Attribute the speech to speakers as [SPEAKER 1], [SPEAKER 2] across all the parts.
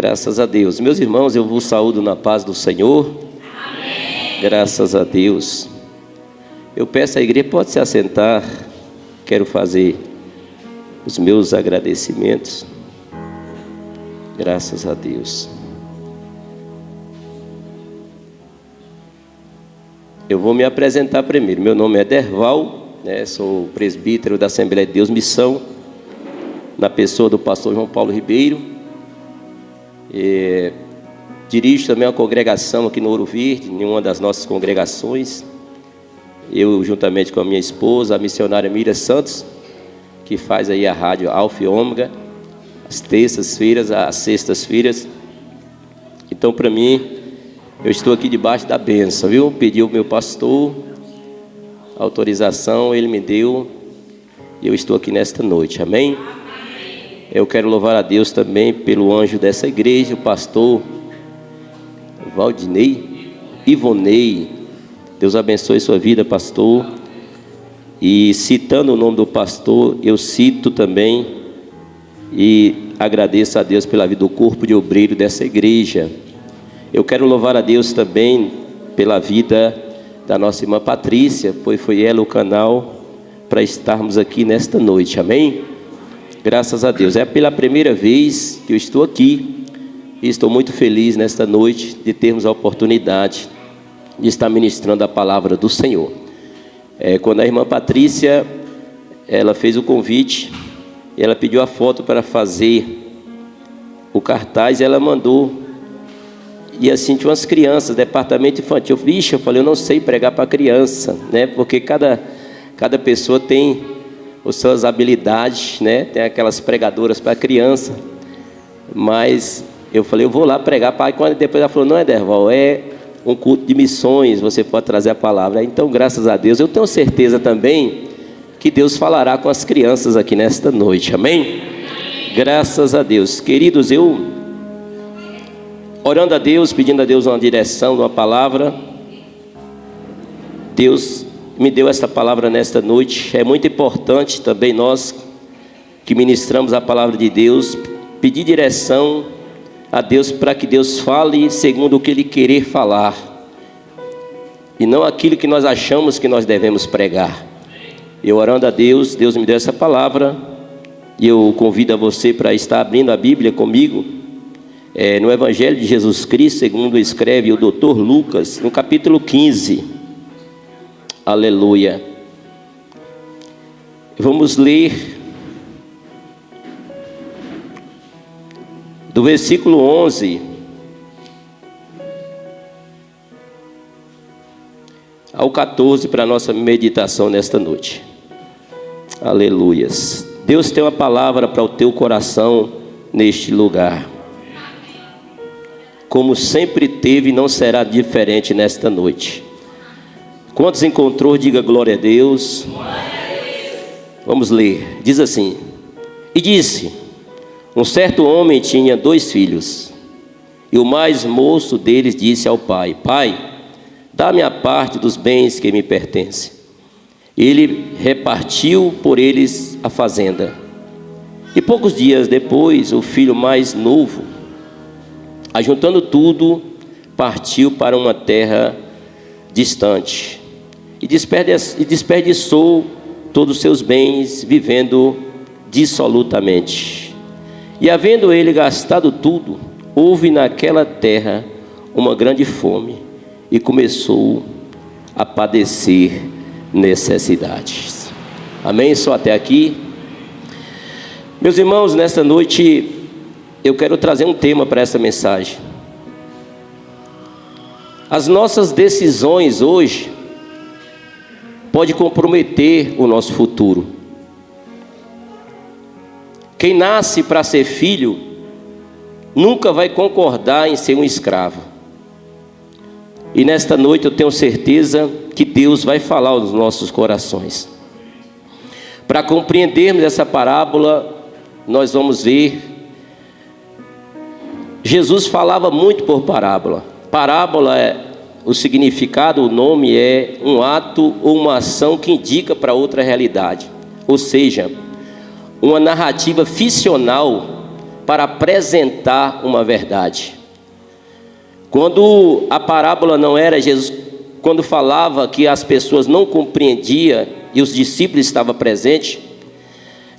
[SPEAKER 1] Graças a Deus. Meus irmãos, eu vos saúdo na paz do Senhor. Amém. Graças a Deus. Eu peço à igreja, pode se assentar. Quero fazer os meus agradecimentos. Graças a Deus. Eu vou me apresentar primeiro. Meu nome é Derval, sou presbítero da Assembleia de Deus Missão, na pessoa do pastor João Paulo Ribeiro. Dirijo também uma congregação aqui no Ouro Verde, em uma das nossas congregações. Eu, juntamente com a minha esposa, a missionária Miriam Santos, que faz aí a rádio Alfa e Ômega, às terças-feiras, às sextas-feiras. Então, para mim, eu estou aqui debaixo da bênção, viu? Pedi ao meu pastor autorização, ele me deu, e eu estou aqui nesta noite, amém? Eu quero louvar a Deus também pelo anjo dessa igreja, o pastor Valdinei Ivonei. Deus abençoe sua vida, pastor. E citando o nome do pastor, eu cito também e agradeço a Deus pela vida do corpo de obreiro dessa igreja. Eu quero louvar a Deus também pela vida da nossa irmã Patrícia, pois foi ela o canal para estarmos aqui nesta noite, amém? Graças a Deus. É pela primeira vez que eu estou aqui e estou muito feliz nesta noite de termos a oportunidade de estar ministrando a palavra do Senhor. Quando a irmã Patrícia, ela fez o convite, ela pediu a foto para fazer o cartaz, ela mandou, e assim tinha umas crianças, departamento infantil. Vixe, eu falei, eu não sei pregar para criança, porque cada pessoa tem as suas habilidades, tem aquelas pregadoras para criança, mas eu falei, eu vou lá pregar, pai. Quando depois ela falou, não é Derval, é um culto de missões, você pode trazer a palavra. Então, graças a Deus, eu tenho certeza também que Deus falará com as crianças aqui nesta noite, amém? Graças a Deus. Queridos, eu orando a Deus, pedindo a Deus uma direção, uma palavra, Deus me deu esta palavra nesta noite. É muito importante também nós que ministramos a palavra de Deus, pedir direção a Deus para que Deus fale segundo o que Ele querer falar, e não aquilo que nós achamos que nós devemos pregar. Eu orando a Deus, Deus me deu essa palavra, e eu convido a você para estar abrindo a Bíblia comigo, no Evangelho de Jesus Cristo, segundo escreve o Dr. Lucas, no capítulo 15. Aleluia. Vamos ler do versículo 11 ao 14 para a nossa meditação nesta noite. Aleluias. Deus tem uma palavra para o teu coração neste lugar, como sempre teve, não será diferente nesta noite. Quantos encontrou, diga glória a Deus. Vamos ler, diz assim: e disse, um certo homem tinha 2 filhos, e o mais moço deles disse ao pai, pai, dá-me a parte dos bens que me pertencem. Ele repartiu por eles a fazenda. E poucos dias depois, o filho mais novo, ajuntando tudo, partiu para uma terra distante, e desperdiçou todos os seus bens, vivendo dissolutamente. E havendo ele gastado tudo, houve naquela terra uma grande fome, e começou a padecer necessidades. Amém? Só até aqui. Meus irmãos, nesta noite eu quero trazer um tema para essa mensagem. As nossas decisões hoje pode comprometer o nosso futuro. Quem nasce para ser filho nunca vai concordar em ser um escravo. E nesta noite eu tenho certeza que Deus vai falar aos nossos corações. Para compreendermos essa parábola, nós vamos ver, Jesus falava muito por parábola. Parábola o significado, o nome é um ato ou uma ação que indica para outra realidade. Ou seja, uma narrativa ficcional para apresentar uma verdade. Quando a parábola não era, Jesus, quando falava que as pessoas não compreendiam e os discípulos estavam presentes,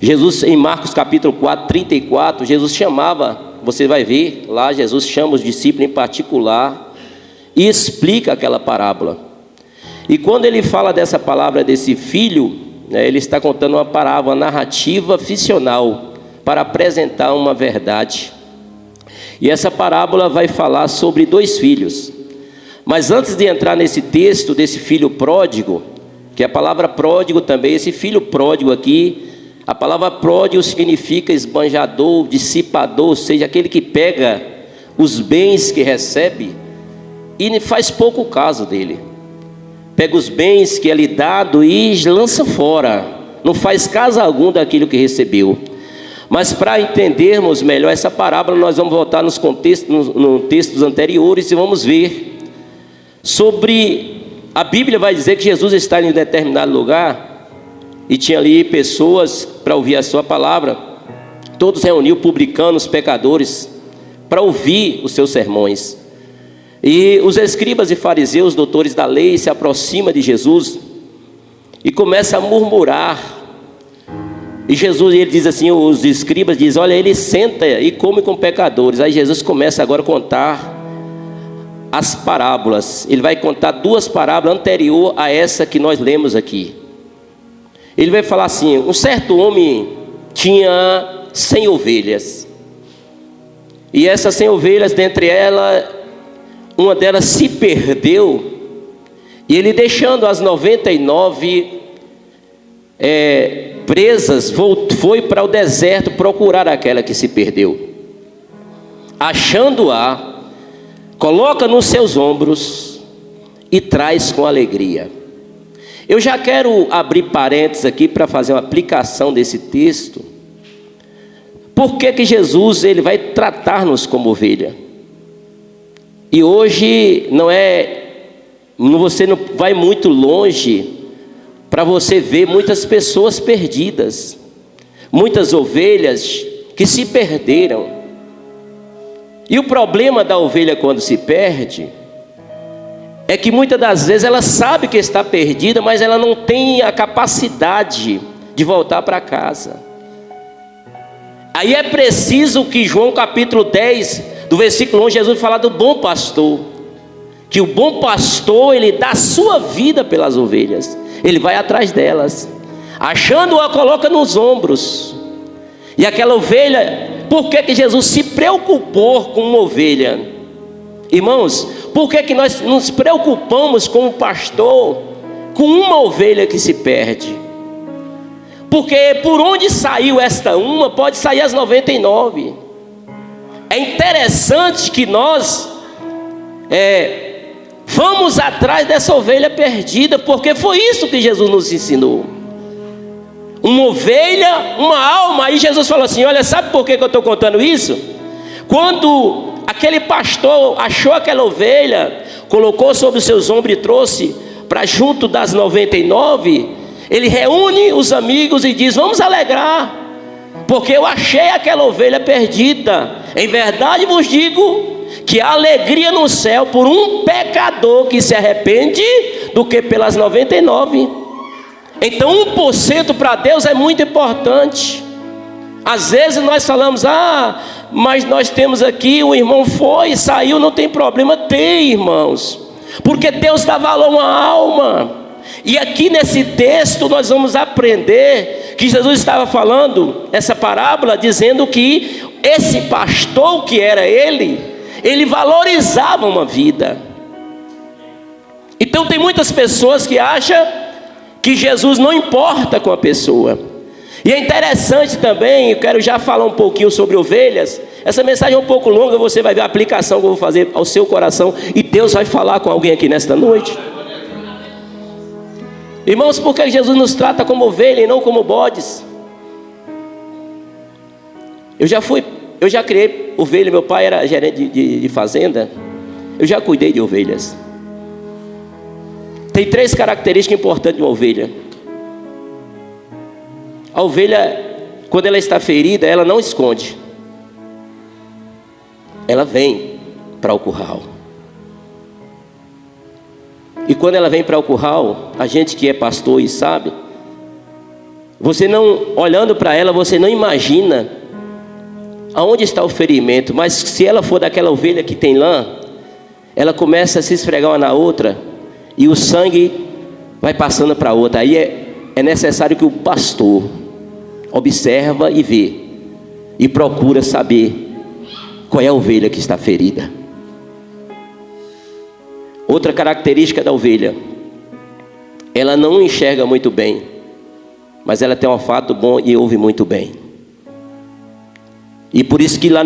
[SPEAKER 1] Jesus, em Marcos capítulo 4, 34, Jesus chamava, você vai ver lá, Jesus chama os discípulos em particular e explica aquela parábola. E quando ele fala dessa palavra desse filho, ele está contando uma parábola, uma narrativa ficcional para apresentar uma verdade. E essa parábola vai falar sobre 2 filhos. Mas antes de entrar nesse texto desse filho pródigo, que a palavra pródigo também, esse filho pródigo aqui, a palavra pródigo significa esbanjador, dissipador, ou seja, aquele que pega os bens que recebe e faz pouco caso dele. Pega os bens que é lhe dado e lança fora, não faz caso algum daquilo que recebeu. Mas para entendermos melhor essa parábola, nós vamos voltar nos textos anteriores e vamos ver sobre, a Bíblia vai dizer que Jesus está em um determinado lugar e tinha ali pessoas para ouvir a sua palavra. Todos reuniu publicanos, pecadores, para ouvir os seus sermões. E os escribas e fariseus, doutores da lei, se aproximam de Jesus e começam a murmurar. E Jesus, ele diz assim, os escribas dizem, olha, ele senta e come com pecadores. Aí Jesus começa agora a contar as parábolas. Ele vai contar 2 parábolas anterior a essa que nós lemos aqui. Ele vai falar assim, um certo homem tinha 100 ovelhas. E essas 100 ovelhas, dentre elas, uma delas se perdeu. E ele, deixando as 99 presas, foi para o deserto procurar aquela que se perdeu. Achando-a, coloca nos seus ombros e traz com alegria. Eu já quero abrir parênteses aqui para fazer uma aplicação desse texto. Por que Jesus ele vai tratar-nos como ovelha? E hoje você não vai muito longe para você ver muitas pessoas perdidas, muitas ovelhas que se perderam. E o problema da ovelha quando se perde é que muitas das vezes ela sabe que está perdida, mas ela não tem a capacidade de voltar para casa. Aí é preciso que João capítulo 10, do versículo 11, Jesus fala do bom pastor, que o bom pastor ele dá a sua vida pelas ovelhas. Ele vai atrás delas, achando-a, coloca nos ombros. E aquela ovelha, por que Jesus se preocupou com uma ovelha? Irmãos, por que nós nos preocupamos com o pastor, com uma ovelha que se perde? Porque por onde saiu esta uma, pode sair as 99. É interessante que nós vamos atrás dessa ovelha perdida, porque foi isso que Jesus nos ensinou. Uma ovelha, uma alma. Aí Jesus falou assim, olha, sabe por que eu estou contando isso? Quando aquele pastor achou aquela ovelha, colocou sobre os seus ombros e trouxe para junto das 99, ele reúne os amigos e diz, vamos alegrar, porque eu achei aquela ovelha perdida. Em verdade vos digo que há alegria no céu por um pecador que se arrepende do que pelas 99. Então 1% para Deus é muito importante. Às vezes nós falamos, mas nós temos aqui, o irmão foi, saiu, não tem problema. Tem, irmãos, porque Deus dá valor a uma alma. E aqui nesse texto nós vamos aprender que Jesus estava falando essa parábola, dizendo que esse pastor que era ele valorizava uma vida. Então tem muitas pessoas que acham que Jesus não importa com a pessoa. E é interessante também, eu quero já falar um pouquinho sobre ovelhas. Essa mensagem é um pouco longa, você vai ver a aplicação que eu vou fazer ao seu coração, e Deus vai falar com alguém aqui nesta noite. Irmãos, por que Jesus nos trata como ovelha e não como bodes? Eu já criei ovelha, meu pai era gerente de fazenda. Eu já cuidei de ovelhas. Tem 3 características importantes de uma ovelha. A ovelha, quando ela está ferida, ela não esconde. ela vem para o curral. E quando ela vem para o curral, a gente que é pastor e sabe, você não, olhando para ela, você não imagina aonde está o ferimento. Mas se ela for daquela ovelha que tem lã, ela começa a se esfregar uma na outra e o sangue vai passando para a outra. Aí é necessário que o pastor observa e vê e procura saber qual é a ovelha que está ferida. Outra característica da ovelha, ela não enxerga muito bem, mas ela tem um olfato bom e ouve muito bem. E por isso que lá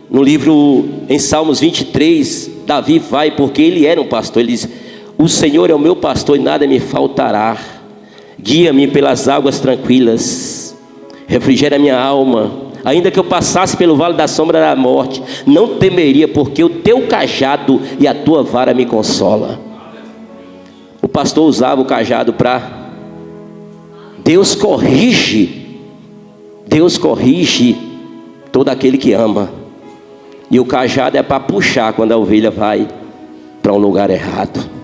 [SPEAKER 1] no livro, em Salmos 23, Davi vai, porque ele era um pastor, ele diz: o Senhor é o meu pastor e nada me faltará. Guia-me pelas águas tranquilas, refrigera minha alma. Ainda que eu passasse pelo vale da sombra da morte, não temeria, porque o teu cajado e a tua vara me consola. O pastor usava o cajado para... Deus corrige todo aquele que ama. E o cajado é para puxar quando a ovelha vai para um lugar errado.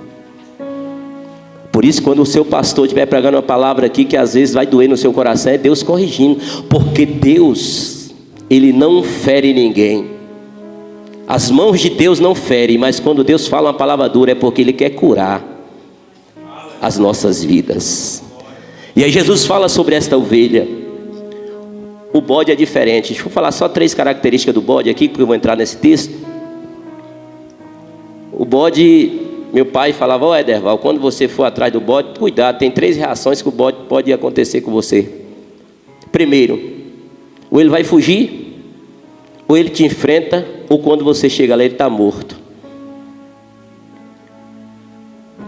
[SPEAKER 1] Por isso, quando o seu pastor estiver pregando uma palavra aqui que às vezes vai doer no seu coração, é Deus corrigindo. Porque Deus, Ele não fere ninguém. As mãos de Deus não ferem, mas quando Deus fala uma palavra dura é porque Ele quer curar as nossas vidas. E aí Jesus fala sobre esta ovelha. O bode é diferente. Deixa eu falar só 3 características do bode aqui, porque eu vou entrar nesse texto. O bode... Meu pai falava: ó Ederval, quando você for atrás do bode, cuidado, tem 3 reações que o bode pode acontecer com você. Primeiro, ou ele vai fugir, ou ele te enfrenta, ou quando você chega lá ele está morto.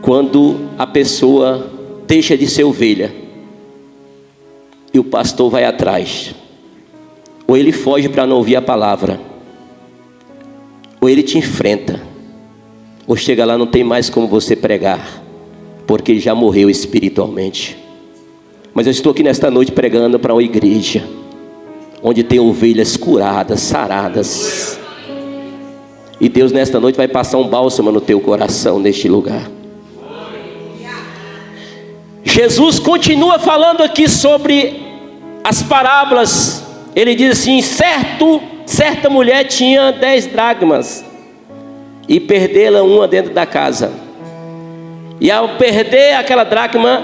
[SPEAKER 1] Quando a pessoa deixa de ser ovelha e o pastor vai atrás, ou ele foge para não ouvir a palavra, ou ele te enfrenta, ou chega lá, não tem mais como você pregar, porque ele já morreu espiritualmente. Mas eu estou aqui nesta noite pregando para uma igreja onde tem ovelhas curadas, saradas. E Deus nesta noite vai passar um bálsamo no teu coração neste lugar. Jesus continua falando aqui sobre as parábolas. Ele diz assim: certa mulher tinha 10 dracmas e perdê-la uma dentro da casa. E ao perder aquela dracma,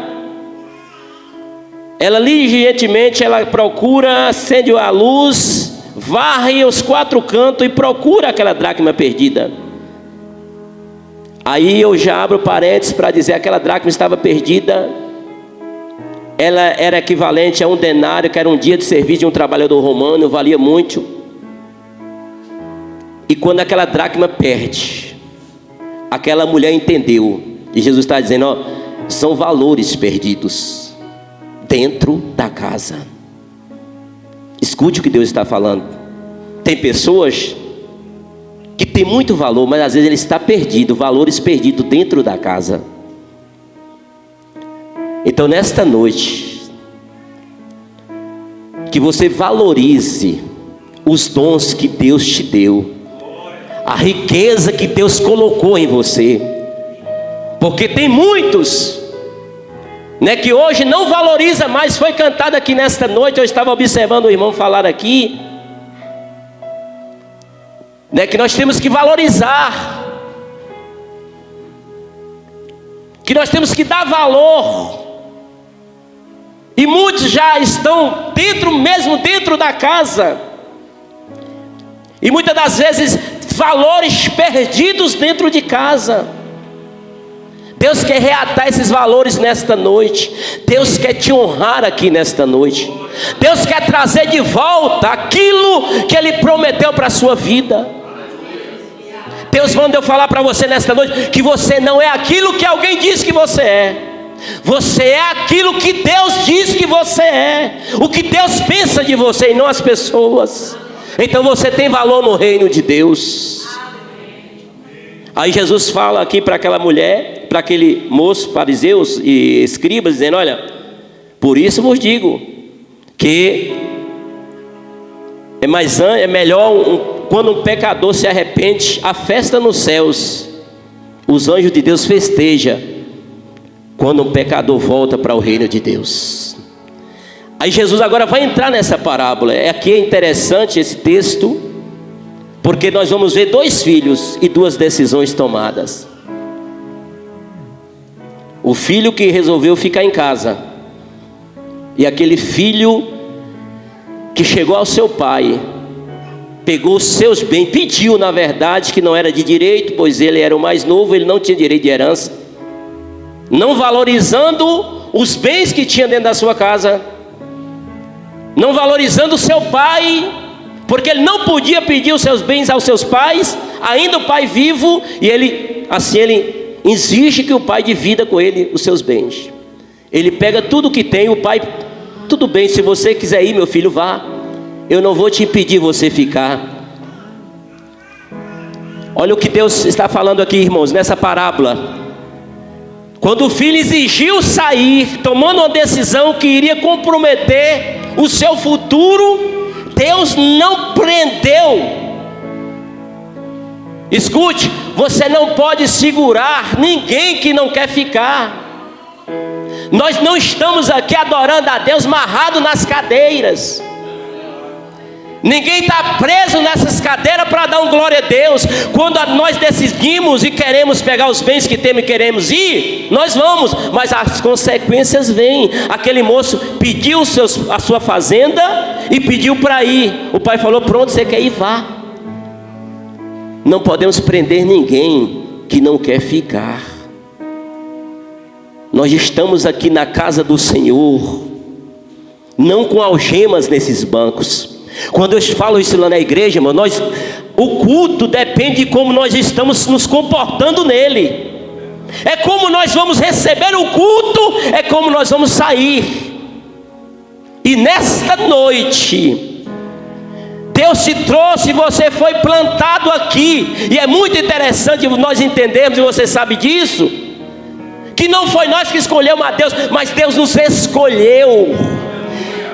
[SPEAKER 1] ela ligeiramente procura, acende a luz, varre os 4 cantos e procura aquela dracma perdida. Aí eu já abro parênteses para dizer: aquela dracma estava perdida. Ela era equivalente a um denário, que era um dia de serviço de um trabalhador romano, valia muito. E quando aquela dracma perde, aquela mulher entendeu. E Jesus está dizendo: ó, são valores perdidos dentro da casa. Escute o que Deus está falando. Tem pessoas que têm muito valor, mas às vezes ele está perdido, valores perdidos dentro da casa. Então nesta noite, que você valorize os dons que Deus te deu, a riqueza que Deus colocou em você. Porque tem muitos, né, que hoje não valoriza mais. Foi cantado aqui nesta noite, eu estava observando o irmão falar aqui, né, que nós temos que valorizar, que nós temos que dar valor. E muitos já estão dentro da casa, e muitas das vezes valores perdidos dentro de casa. Deus quer reatar esses valores nesta noite. Deus quer te honrar aqui nesta noite. Deus quer trazer de volta aquilo que Ele prometeu para a sua vida. Deus manda eu falar para você nesta noite que você não é aquilo que alguém diz que você é. Você é aquilo que Deus diz que você é. O que Deus pensa de você e não as pessoas. Então você tem valor no reino de Deus. Aí Jesus fala aqui para aquela mulher, para aquele moço, fariseus e escribas, dizendo: olha, por isso vos digo que é melhor quando um pecador se arrepende, a festa nos céus, os anjos de Deus festejam quando um pecador volta para o reino de Deus. Aí Jesus agora vai entrar nessa parábola. Aqui é interessante esse texto, porque nós vamos ver 2 filhos e 2 decisões tomadas. O filho que resolveu ficar em casa, e aquele filho que chegou ao seu pai, pegou os seus bens, pediu na verdade, que não era de direito, pois ele era o mais novo, ele não tinha direito de herança, não valorizando os bens que tinha dentro da sua casa, não valorizando o seu pai, porque ele não podia pedir os seus bens aos seus pais, ainda o pai vivo, e ele exige que o pai divida com ele os seus bens. Ele pega tudo que tem, o pai, tudo bem, se você quiser ir, meu filho, vá, eu não vou te impedir você ficar. Olha o que Deus está falando aqui, irmãos, nessa parábola. Quando o filho exigiu sair, tomando uma decisão que iria comprometer o seu futuro, Deus não prendeu. Escute, você não pode segurar ninguém que não quer ficar. Nós não estamos aqui adorando a Deus amarrado nas cadeiras. Ninguém está preso nessas cadeiras para dar um glória a Deus. Quando nós decidimos e queremos pegar os bens que temos e queremos ir, nós vamos, mas as consequências vêm. Aquele moço pediu a sua fazenda e pediu para ir. O pai falou: pronto, você quer ir, vá. Não podemos prender ninguém que não quer ficar. Nós estamos aqui na casa do Senhor, não com algemas nesses bancos. Quando eu falo isso lá na igreja, irmão, o culto depende de como nós estamos nos comportando nele. É como nós vamos receber o culto, é como nós vamos sair. E nesta noite, Deus te trouxe, você foi plantado aqui. E é muito interessante nós entendermos, e você sabe disso, que não foi nós que escolhemos a Deus, mas Deus nos escolheu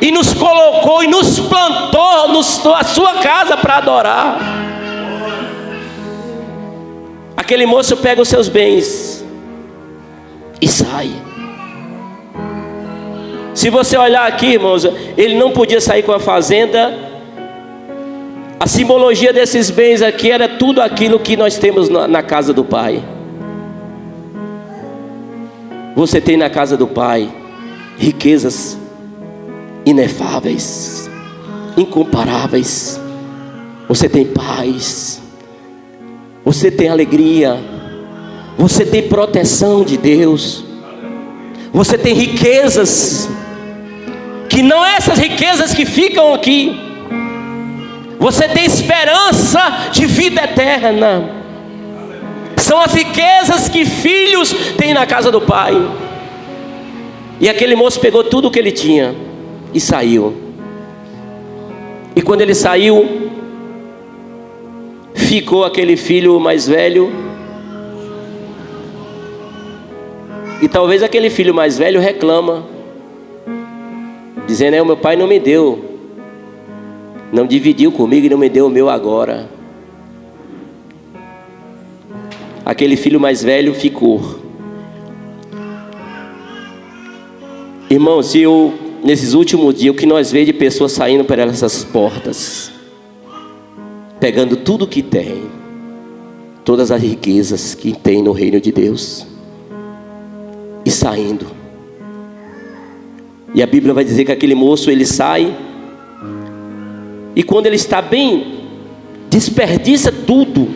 [SPEAKER 1] e nos colocou e nos plantou na sua casa para adorar. Aquele moço pega os seus bens e sai. Se você olhar aqui, irmãos, ele não podia sair com a fazenda. A simbologia desses bens aqui era tudo aquilo que nós temos na casa do Pai. Você tem na casa do Pai riquezas inefáveis, incomparáveis. Você tem paz, você tem alegria, você tem proteção de Deus, você tem riquezas, que não é essas riquezas que ficam aqui. Você tem esperança de vida eterna. São as riquezas que filhos têm na casa do Pai. E aquele moço pegou tudo o que ele tinha e saiu. E quando ele saiu, ficou aquele filho mais velho. E talvez aquele filho mais velho reclama, dizendo: meu pai não me deu, não dividiu comigo e não me deu o meu agora. Aquele filho mais velho ficou. Irmãos, nesses últimos dias, o que nós vemos de pessoas saindo por essas portas, pegando tudo que tem, todas as riquezas que tem no reino de Deus, e saindo. E a Bíblia vai dizer que aquele moço, ele sai, e quando ele está bem, desperdiça tudo,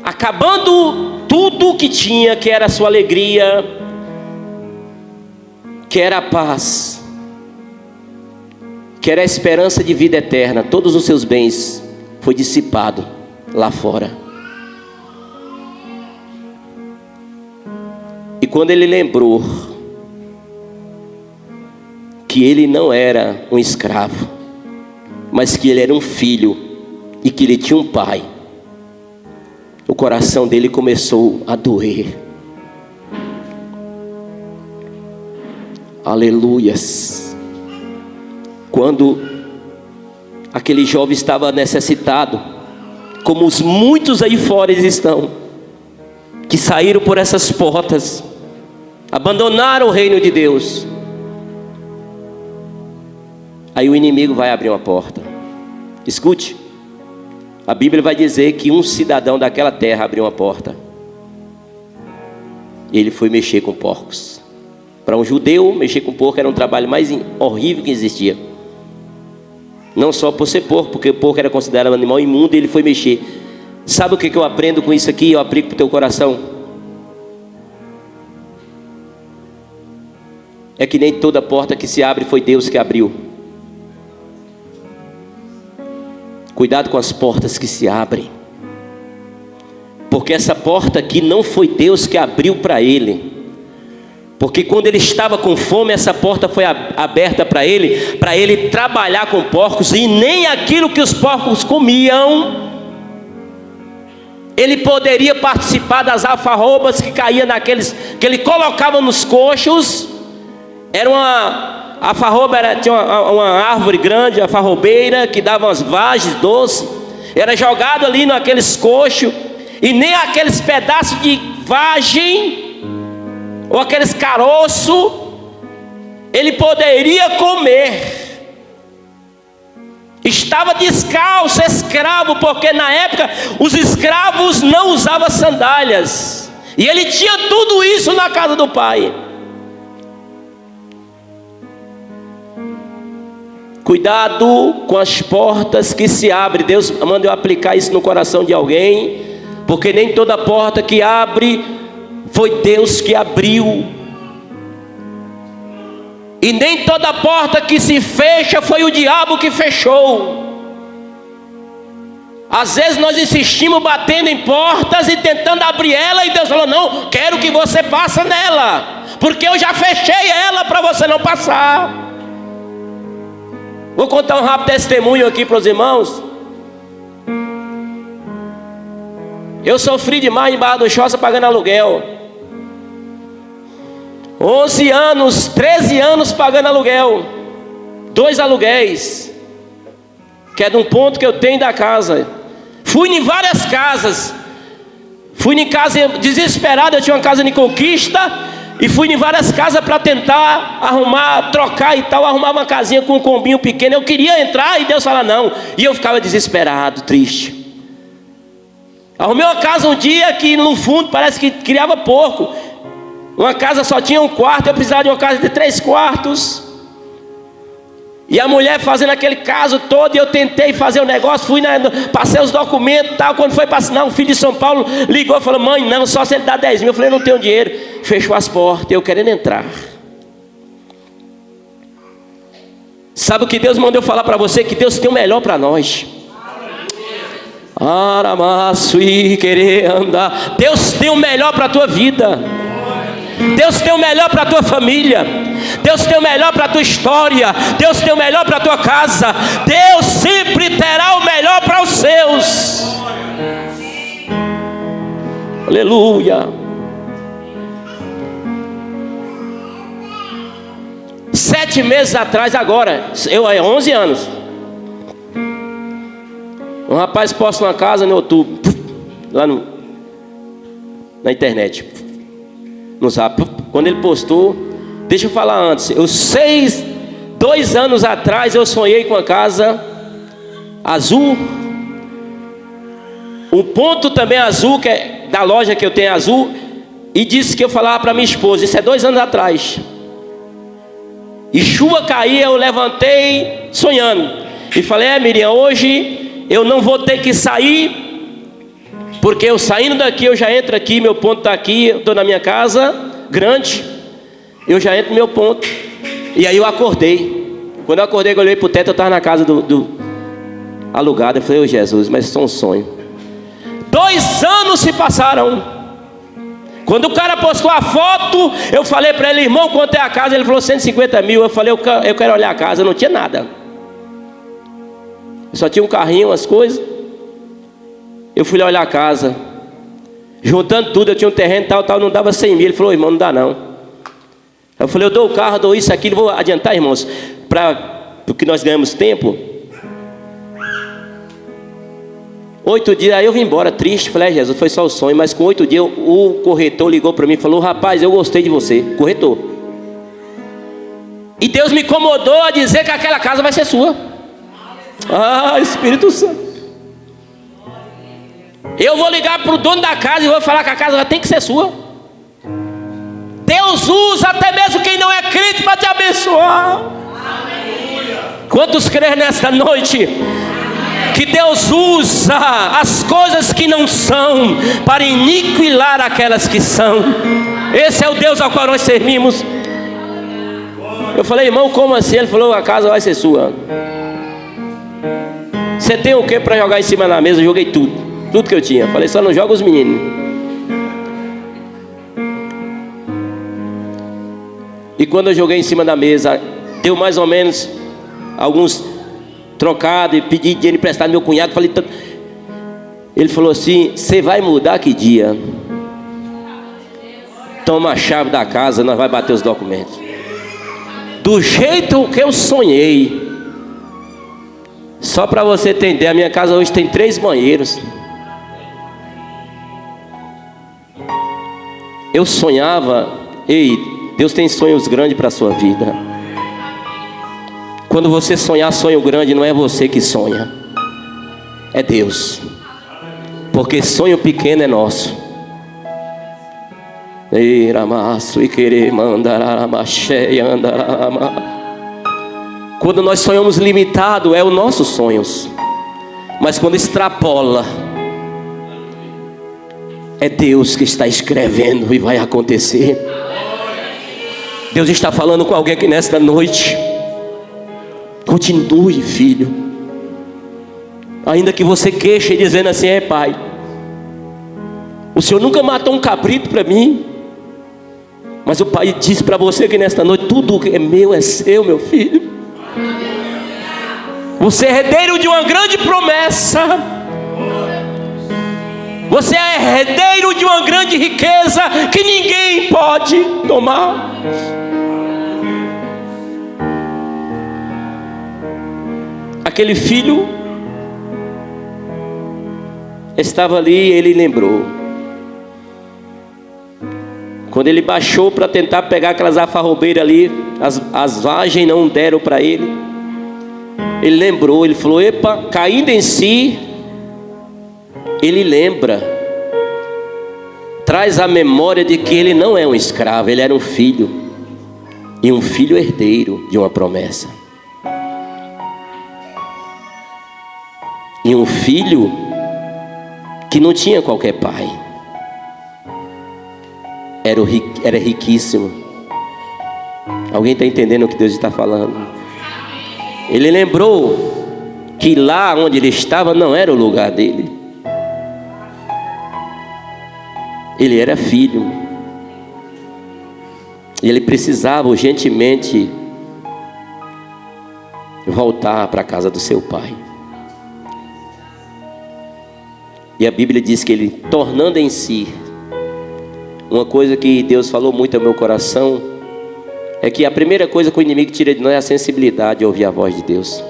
[SPEAKER 1] acabando tudo que tinha, que era a sua alegria, que era a paz, que era a esperança de vida eterna. Todos os seus bens foi dissipado lá fora. E quando ele lembrou que ele não era um escravo, mas que ele era um filho e que ele tinha um pai, o coração dele começou a doer. Aleluias. Quando Aquele jovem estava necessitado, como os muitos aí fora estão, que saíram por essas portas, abandonaram o reino de Deus. Aí o inimigo vai abrir uma porta. Escute, a Bíblia vai dizer que um cidadão daquela terra abriu uma porta. Ele foi mexer com porcos. Para um judeu, mexer com porco era um trabalho mais horrível que existia. Não só por ser porco, porque o porco era considerado um animal imundo, e ele foi mexer. Sabe o que eu aprendo com isso aqui? Eu aplico para o teu coração. É que nem toda porta que se abre foi Deus que abriu. Cuidado com as portas que se abrem, porque essa porta aqui não foi Deus que abriu para ele. Porque quando ele estava com fome, essa porta foi aberta para ele trabalhar com porcos, e nem aquilo que os porcos comiam, ele poderia participar das alfarrobas que caíam naqueles, que ele colocava nos coxos. Era uma alfarroba, tinha uma árvore grande, a alfarrobeira, que dava umas vagens doces, era jogado ali naqueles coxos, e nem aqueles pedaços de vagem, ou aqueles caroços, ele poderia comer. Estava descalço, escravo, porque na época os escravos não usavam sandálias, e ele tinha tudo isso na casa do pai. Cuidado com as portas que se abrem. Deus manda eu aplicar isso no coração de alguém, porque nem toda porta que abre foi Deus que abriu, e nem toda porta que se fecha foi o diabo que fechou. Às vezes nós insistimos batendo em portas e tentando abrir ela, e Deus falou: não, quero que você passe nela, porque eu já fechei ela para você não passar. Vou contar um rápido testemunho aqui para os irmãos. Eu sofri demais em Barra do Choça pagando aluguel. 11 anos, 13 anos pagando aluguel. 2 aluguéis, que é de um ponto que eu tenho da casa. Fui em várias casas. Fui em casa desesperado, eu tinha uma casa de Conquista, e fui em várias casas para tentar arrumar, trocar e tal. Arrumar uma casinha com um combinho pequeno. Eu queria entrar e Deus falava não. E eu ficava desesperado, triste. Arrumei uma casa um dia que no fundo parece que criava porco. Uma casa só tinha um quarto, eu precisava de uma casa de 3 quartos. E a mulher fazendo aquele caso todo, e eu tentei fazer o negócio, passei os documentos e tal. Quando foi para assinar, um filho de São Paulo ligou e falou: mãe, não, só se ele dá 10 mil. Eu falei: não tenho dinheiro. Fechou as portas, eu querendo entrar. Sabe o que Deus mandou falar para você? Que Deus tem o melhor para nós. Aramaço e querer andar. Deus tem o melhor para a tua vida. Deus tem o melhor para a tua família. Deus tem o melhor para a tua história. Deus tem o melhor para a tua casa. Deus sempre terá o melhor para os seus. Aleluia. 7 meses atrás, agora, eu 11 anos, um rapaz posta uma casa no YouTube, lá na internet, no Zap. Quando ele postou, deixa eu falar antes, 2 anos atrás eu sonhei com uma casa azul, um ponto também azul, que é da loja que eu tenho azul, e disse que eu falava para minha esposa, isso é 2 anos atrás, e chuva caía, eu levantei sonhando, e falei: Miriam, hoje eu não vou ter que sair, porque eu saindo daqui, eu já entro aqui, meu ponto está aqui, eu estou na minha casa grande, eu já entro no meu ponto. E aí eu acordei. Quando eu acordei, eu olhei para o teto, eu estava na casa do alugado. Eu falei: ô Jesus, mas isso é um sonho. 2 anos se passaram. Quando o cara postou a foto, eu falei para ele: irmão, quanto é a casa? Ele falou: 150 mil. Eu falei: eu quero olhar a casa. Não tinha nada, só tinha um carrinho, as coisas. Eu fui lá olhar a casa, juntando tudo, eu tinha um terreno tal, não dava 100 mil. Ele falou: irmão, não dá não. Eu falei: eu dou o carro, dou isso, aquilo, vou adiantar, irmãos, porque nós ganhamos tempo. 8 dias, aí eu vim embora triste. Falei, Jesus, foi só o sonho. Mas com 8 dias o corretor ligou para mim e falou, rapaz, eu gostei de você, corretor. E Deus me incomodou a dizer que aquela casa vai ser sua. Ah, Espírito Santo. Eu vou ligar para o dono da casa e vou falar que a casa tem que ser sua. Deus usa até mesmo quem não é crente para te abençoar. Quantos creem nesta noite que Deus usa as coisas que não são para aniquilar aquelas que são? Esse é o Deus ao qual nós servimos. Eu falei, irmão, como assim? Ele falou, a casa vai ser sua. Você tem o que para jogar em cima da mesa? Eu joguei tudo que eu tinha. Falei, só não joga os meninos. E quando eu joguei em cima da mesa, deu mais ou menos alguns trocados, e pedi dinheiro emprestado ao meu cunhado. Falei, ele falou assim, você vai mudar que dia? Toma a chave da casa, nós vamos bater os documentos. Do jeito que eu sonhei. Só para você entender, a minha casa hoje tem 3 banheiros. Eu sonhava, ei, Deus tem sonhos grandes para a sua vida. Quando você sonhar sonho grande, não é você que sonha, é Deus. Porque sonho pequeno é nosso. Quando nós sonhamos limitado, é os nossos sonhos. Mas quando extrapola, é Deus que está escrevendo e vai acontecer. Deus está falando com alguém aqui nesta noite. Continue, filho. Ainda que você queixe dizendo assim, pai, o Senhor nunca matou um cabrito para mim. Mas o Pai disse para você que nesta noite, tudo que é meu é seu, meu filho. Você é herdeiro de uma grande promessa. Você é herdeiro de uma grande riqueza que ninguém pode tomar. Aquele filho estava ali e ele lembrou. Quando ele baixou para tentar pegar aquelas alfarrobeiras ali, as vagens não deram para ele. Ele lembrou, ele falou, epa, caindo em si, ele lembra. Traz a memória de que ele não é um escravo, ele era um filho. E um filho herdeiro de uma promessa. E um filho que não tinha qualquer pai. Era riquíssimo. Alguém está entendendo o que Deus está falando? Ele lembrou que lá onde ele estava não era o lugar dele. Ele era filho. E ele precisava urgentemente voltar para a casa do seu pai. E a Bíblia diz que ele, tornando em si, uma coisa que Deus falou muito ao meu coração, é que a primeira coisa que o inimigo tira de nós é a sensibilidade de ouvir a voz de Deus.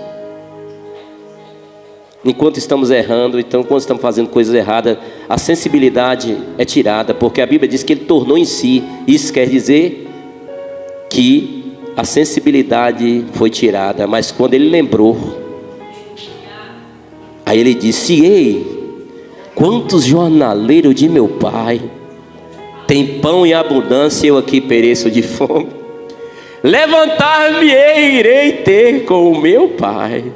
[SPEAKER 1] Enquanto estamos errando, então quando estamos fazendo coisas erradas, a sensibilidade é tirada, porque a Bíblia diz que ele tornou em si. Isso quer dizer que a sensibilidade foi tirada, mas quando ele lembrou, aí ele disse, ei, quantos jornaleiros de meu pai tem pão em abundância, eu aqui pereço de fome. Levantar-me-ei, irei ter com o meu pai.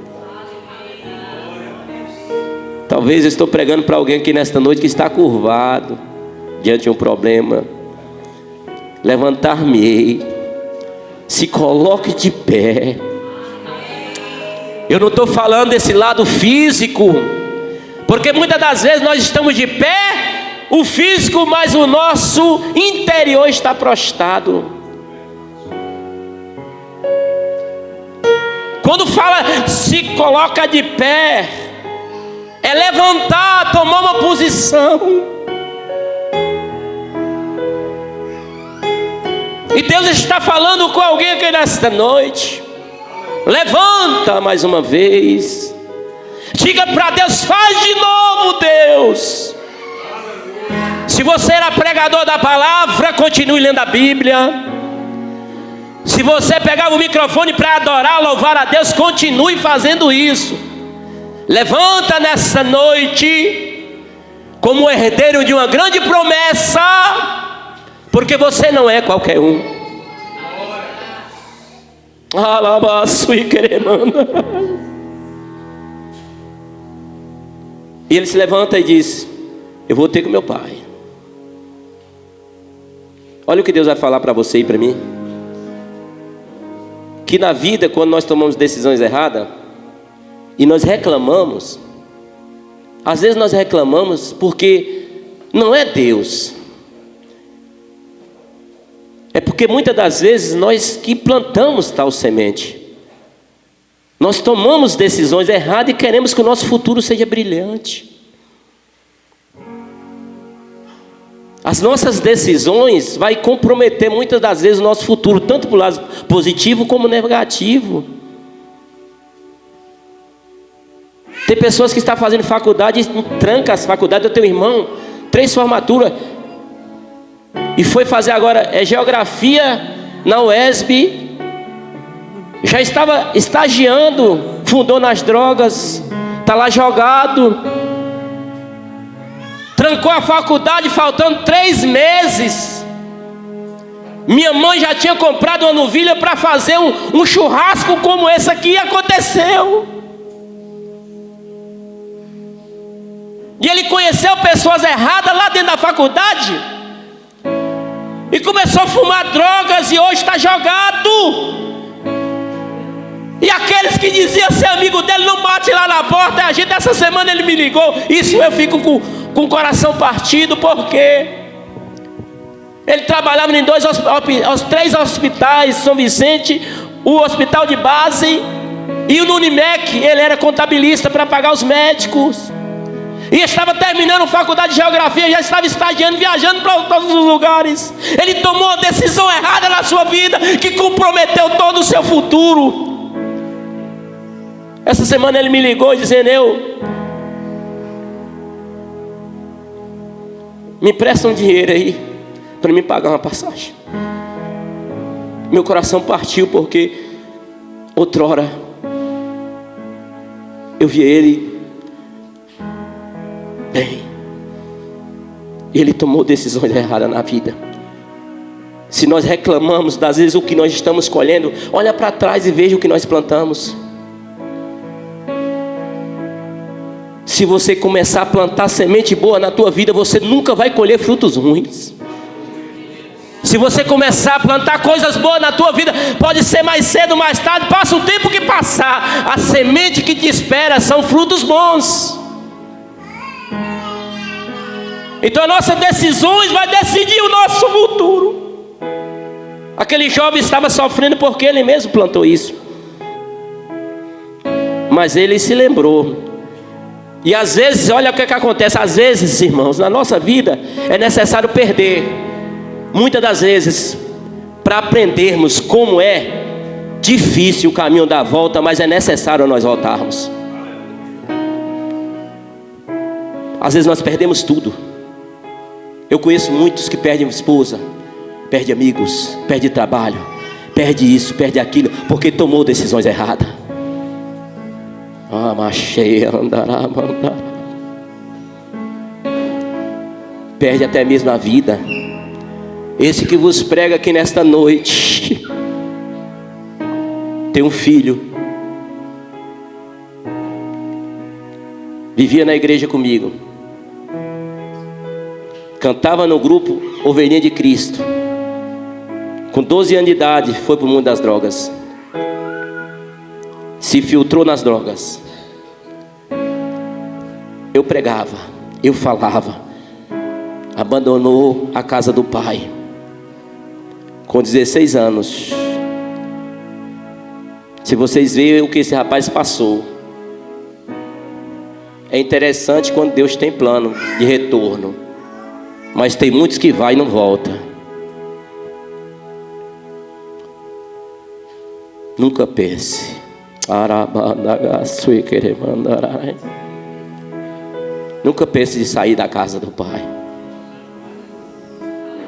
[SPEAKER 1] Talvez eu estou pregando para alguém aqui nesta noite que está curvado diante de um problema. Levantar-me-ei, se coloque de pé. Eu não estou falando desse lado físico, porque muitas das vezes nós estamos de pé, o físico, mas o nosso interior está prostrado. Quando fala se coloca de pé, é levantar, tomar uma posição. E Deus está falando com alguém aqui nesta noite. Levanta mais uma vez. Diga para Deus: faz de novo, Deus. Se você era pregador da palavra, continue lendo a Bíblia. Se você pegava o microfone para adorar, louvar a Deus, continue fazendo isso. Levanta nessa noite como herdeiro de uma grande promessa, porque você não é qualquer um. E ele se levanta e diz: eu vou ter com meu pai. Olha o que Deus vai falar para você e para mim. Que na vida, quando nós tomamos decisões erradas e nós reclamamos, às vezes nós reclamamos porque não é Deus, é porque muitas das vezes nós que plantamos tal semente. Nós tomamos decisões erradas e queremos que o nosso futuro seja brilhante. As nossas decisões vai comprometer muitas das vezes o nosso futuro, tanto para o lado positivo como negativo. Tem pessoas que estão fazendo faculdade e trancam as faculdades. Eu tenho um irmão, 3 formaturas, e foi fazer agora geografia na UESB. Já estava estagiando, fundou nas drogas, está lá jogado. Trancou a faculdade faltando 3 meses. Minha mãe já tinha comprado uma novilha para fazer um churrasco como esse aqui, e aconteceu. E ele conheceu pessoas erradas lá dentro da faculdade e começou a fumar drogas, e hoje está jogado. E aqueles que diziam ser amigo dele não bate lá na porta. A gente, essa semana ele me ligou. Isso eu fico com o coração partido, porque ele trabalhava em 3 hospitais, São Vicente, o hospital de base e o Unimec. Ele era contabilista para pagar os médicos, e estava terminando a faculdade de geografia, já estava estagiando, viajando para todos os lugares. Ele tomou uma decisão errada na sua vida, que comprometeu todo o seu futuro. Essa semana ele me ligou dizendo: me empresta um dinheiro aí para me pagar uma passagem. Meu coração partiu, porque outrora eu vi ele bem, e ele tomou decisões erradas na vida. Se nós reclamamos das vezes o que nós estamos colhendo, olha para trás e veja o que nós plantamos. Se você começar a plantar semente boa na tua vida, você nunca vai colher frutos ruins. Se você começar a plantar coisas boas na tua vida, pode ser mais cedo ou mais tarde, passa o tempo que passar, a semente que te espera são frutos bons. Então as nossas decisões vão decidir o nosso futuro. Aquele jovem estava sofrendo porque ele mesmo plantou isso, mas ele se lembrou. E às vezes, olha o que acontece. Às vezes, irmãos, na nossa vida é necessário perder, muitas das vezes, para aprendermos como é difícil o caminho da volta, mas é necessário nós voltarmos. Às vezes nós perdemos tudo. Eu conheço muitos que perdem esposa, perdem amigos, perdem trabalho, perde isso, perde aquilo, porque tomou decisões erradas. Perde até mesmo a vida. Esse que vos prega aqui nesta noite tem um filho, vivia na igreja comigo, cantava no grupo Ovelhinha de Cristo. Com 12 anos de idade foi para o mundo das drogas, se filtrou nas drogas. Eu pregava, eu falava, abandonou a casa do pai com 16 anos. Se vocês verem o que esse rapaz passou, é interessante quando Deus tem plano de retorno, mas tem muitos que vai e não volta. Nunca pense. Nunca pense em sair da casa do Pai,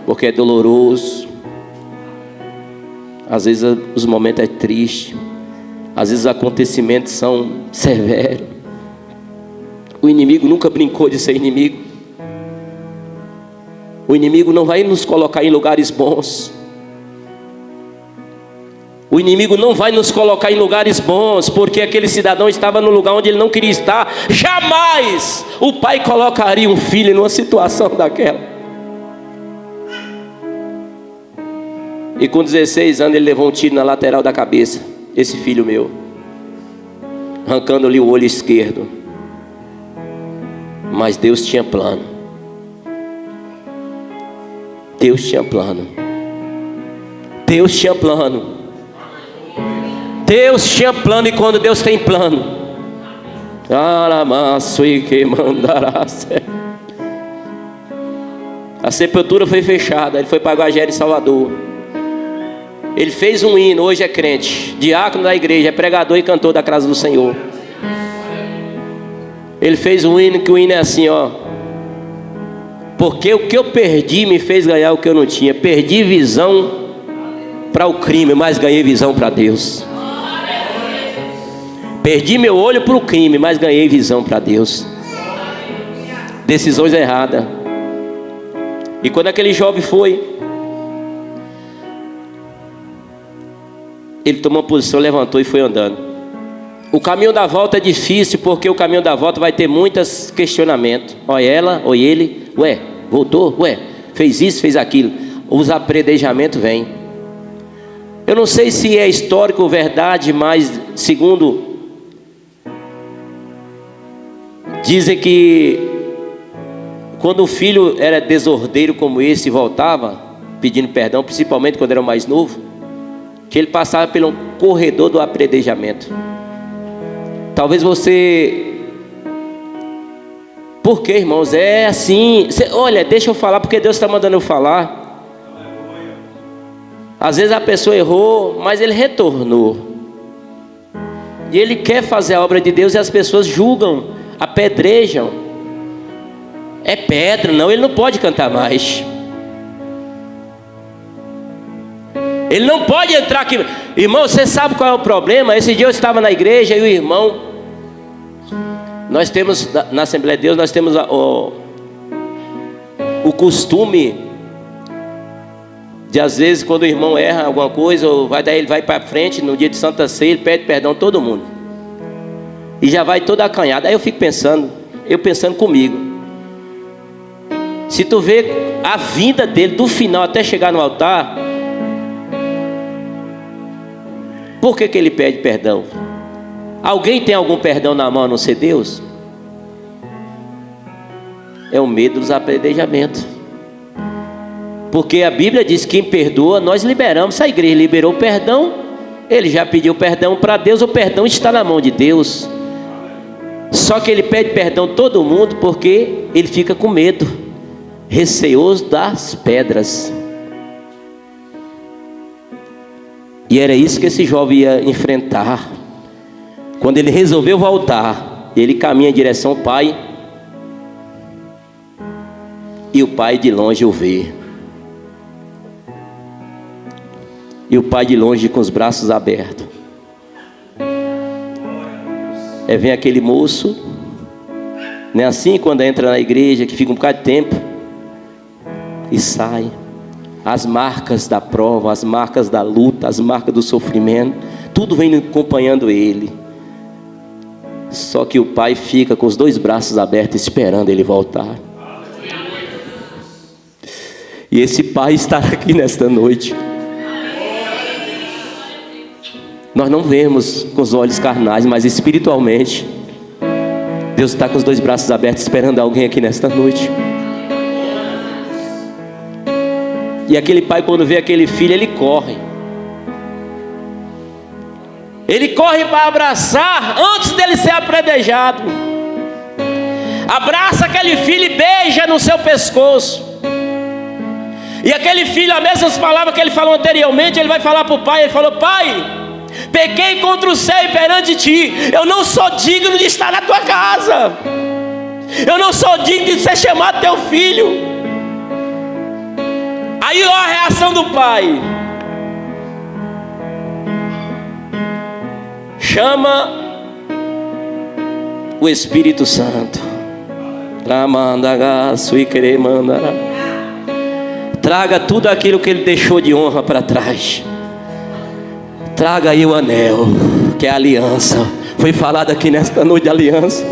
[SPEAKER 1] porque é doloroso. Às vezes os momentos é triste, às vezes os acontecimentos são severos. O inimigo nunca brincou de ser inimigo. O inimigo não vai nos colocar em lugares bons. O inimigo não vai nos colocar em lugares bons, porque aquele cidadão estava no lugar onde ele não queria estar. Jamais o pai colocaria um filho numa situação daquela. E com 16 anos ele levou um tiro na lateral da cabeça, esse filho meu, arrancando-lhe o olho esquerdo. Mas Deus tinha plano. Deus tinha plano. Deus tinha plano. Deus tinha plano, e quando Deus tem plano, a sepultura foi fechada. Ele foi para Guajera, em Salvador. Ele fez um hino, hoje é crente, diácono da igreja, é pregador e cantor da casa do Senhor. Ele fez um hino, que o hino é assim, ó: porque o que eu perdi me fez ganhar o que eu não tinha. Perdi visão para o crime, mas ganhei visão para Deus. Perdi meu olho para o crime, mas ganhei visão para Deus. Decisões erradas. E quando aquele jovem foi, ele tomou uma posição, levantou e foi andando. O caminho da volta é difícil, porque o caminho da volta vai ter muitos questionamentos. Olha ela, olha ele. Ué, voltou? Ué, fez isso, fez aquilo. Os apredejamentos vêm. Eu não sei se é histórico ou verdade, mas segundo dizem que quando o filho era desordeiro como esse e voltava pedindo perdão, principalmente quando era mais novo, que ele passava pelo corredor do apredejamento. Talvez você... Por que, irmãos? É assim. Olha, deixa eu falar, porque Deus está mandando eu falar. Às vezes a pessoa errou, mas ele retornou. E ele quer fazer a obra de Deus, e as pessoas julgam, apedrejam. É pedra, não, ele não pode cantar mais. Ele não pode entrar aqui. Irmão, você sabe qual é o problema? Esse dia eu estava na igreja e o irmão... Nós temos, na Assembleia de Deus, nós temos o costume de, às vezes, quando o irmão erra alguma coisa, ou vai, daí ele vai para frente, no dia de Santa Ceia, ele pede perdão a todo mundo. E já vai toda acanhada. Aí eu fico pensando, comigo. Se tu vê a vinda dele, do final até chegar no altar, por que ele pede perdão? Alguém tem algum perdão na mão a não ser Deus? É o medo dos apedrejamentos. Porque a Bíblia diz que quem perdoa, nós liberamos. Se a igreja liberou perdão, ele já pediu perdão para Deus, o perdão está na mão de Deus. Só que ele pede perdão a todo mundo porque ele fica com medo, receoso das pedras. E era isso que esse jovem ia enfrentar. Quando ele resolveu voltar, ele caminha em direção ao pai, e o pai de longe o vê. E o pai de longe com os braços abertos. Vem aquele moço, não é assim quando entra na igreja, que fica um bocado de tempo e sai. As marcas da prova, as marcas da luta, as marcas do sofrimento, tudo vem acompanhando ele. Só que o pai fica com os dois braços abertos, esperando ele voltar. E esse pai está aqui nesta noite. Nós não vemos com os olhos carnais, mas espiritualmente Deus está com os dois braços abertos, esperando alguém aqui nesta noite. E aquele pai, quando vê aquele filho, ele corre. Ele corre para abraçar antes dele ser apredejado. Abraça aquele filho e beija no seu pescoço. E aquele filho, as mesmas palavras que ele falou anteriormente, ele vai falar para o pai. Ele falou: pai, Pequei contra o céu e perante ti. Eu não sou digno de estar na tua casa. Eu não sou digno de ser chamado teu filho. Aí ó a reação do pai. Chama o Espírito Santo. Traga tudo aquilo que ele deixou de honra para trás. Traga aí o anel, que é a aliança. Foi falado aqui nesta noite de aliança.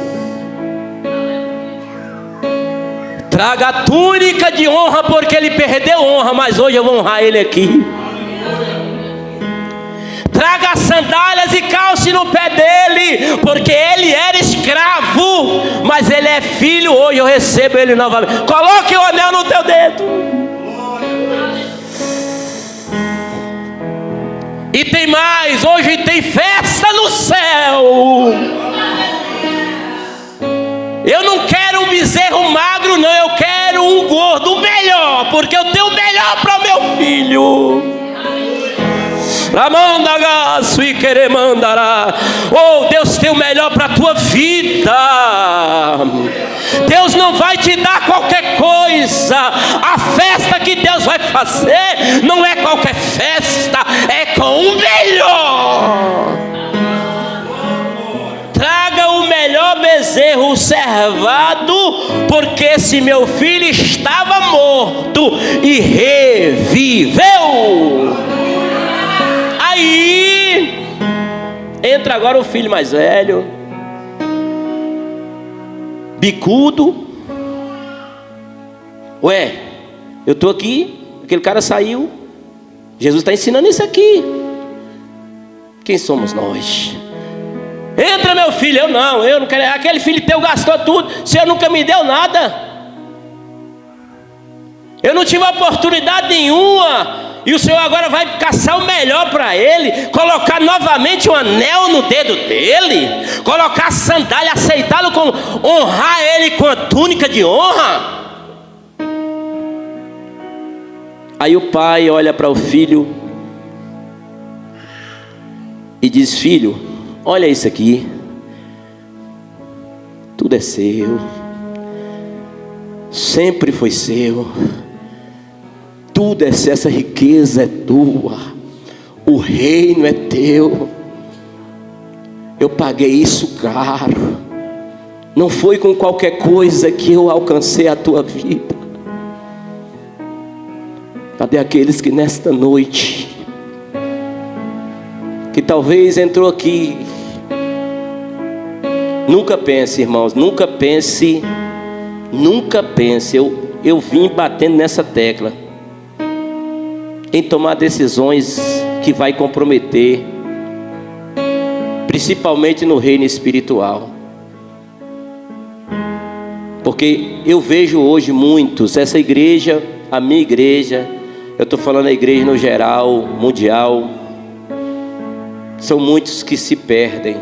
[SPEAKER 1] Traga a túnica de honra, porque ele perdeu honra, mas hoje eu vou honrar ele aqui. Traga as sandálias e calce no pé dele, porque ele era escravo, mas ele é filho. Hoje eu recebo ele novamente. Coloque o anel no teu dedo. E tem mais, hoje tem festa no céu. Eu não quero um bezerro magro, não, eu quero um gordo, o melhor, porque eu tenho o melhor para o meu filho. Oh, Deus tem o melhor para a tua vida. Deus não vai te dar qualquer coisa. A festa que Deus vai fazer não é qualquer festa, é com o melhor. Traga o melhor bezerro cevado, porque esse meu filho estava morto e reviveu. Aí entra agora o filho mais velho, bicudo. Ué, eu estou aqui, aquele cara saiu, Jesus está ensinando isso aqui. Quem somos nós? Entra meu filho. Eu não quero. Aquele filho teu gastou tudo, o Senhor nunca me deu nada. Eu não tive oportunidade nenhuma. E o Senhor agora vai caçar o melhor para ele, colocar novamente um anel no dedo dele, colocar a sandália, aceitá-lo como, honrar ele com a túnica de honra. Aí o pai olha para o filho e diz: filho, olha isso aqui, tudo é seu, sempre foi seu. Tudo é seu, essa riqueza é tua, o reino é teu. Eu paguei isso caro. Não foi com qualquer coisa que eu alcancei a tua vida. Cadê aqueles que nesta noite, que talvez entrou aqui? Nunca pense, irmãos, nunca pense. Eu vim batendo nessa tecla em tomar decisões que vai comprometer, principalmente no reino espiritual. Porque eu vejo hoje muitos, essa igreja, a minha igreja, eu estou falando a igreja no geral, mundial, são muitos que se perdem.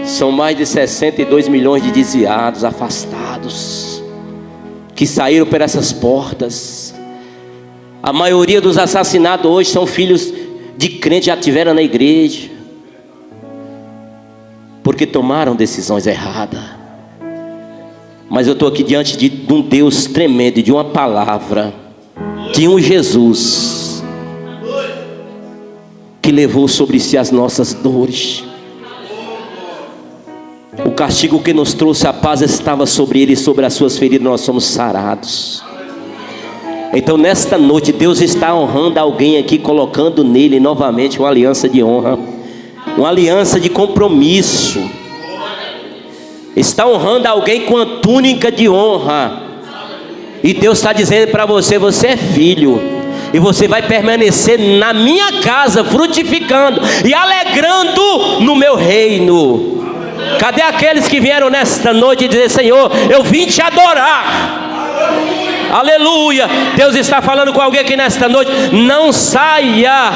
[SPEAKER 1] São mais de 62 milhões de desviados, afastados, que saíram por essas portas. A maioria dos assassinados hoje são filhos de crentes que já estiveram na igreja, porque tomaram decisões erradas. Mas eu estou aqui diante de um Deus tremendo, de uma palavra, de um Jesus que levou sobre si as nossas dores. O castigo que nos trouxe a paz estava sobre ele, e sobre as suas feridas nós somos sarados. Então nesta noite Deus está honrando alguém aqui, colocando nele novamente uma aliança de honra, uma aliança de compromisso. Está honrando alguém com a túnica de honra. E Deus está dizendo para você: você é filho, e você vai permanecer na minha casa, frutificando e alegrando no meu reino. Cadê aqueles que vieram nesta noite e dizer: Senhor, eu vim te adorar, Aleluia. Deus está falando com alguém aqui nesta noite. Não saia,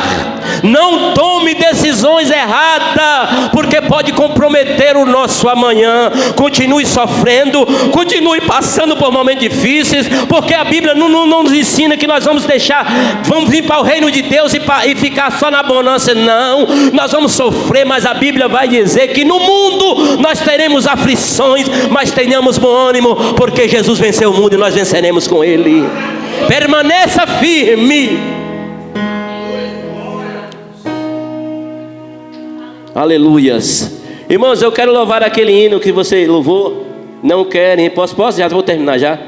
[SPEAKER 1] não tome decisões erradas, porque pode comprometer o nosso amanhã. Continue sofrendo, continue passando por momentos difíceis, porque a Bíblia não nos ensina que nós vamos vir para o reino de Deus e ficar só na bonança. Não, nós vamos sofrer, mas a Bíblia vai dizer que no mundo nós teremos aflições, mas tenhamos bom ânimo, porque Jesus venceu o mundo e nós venceremos com Ele. Permaneça firme. Aleluias. Irmãos, eu quero louvar aquele hino que você louvou. Não querem, posso? Já vou terminar já.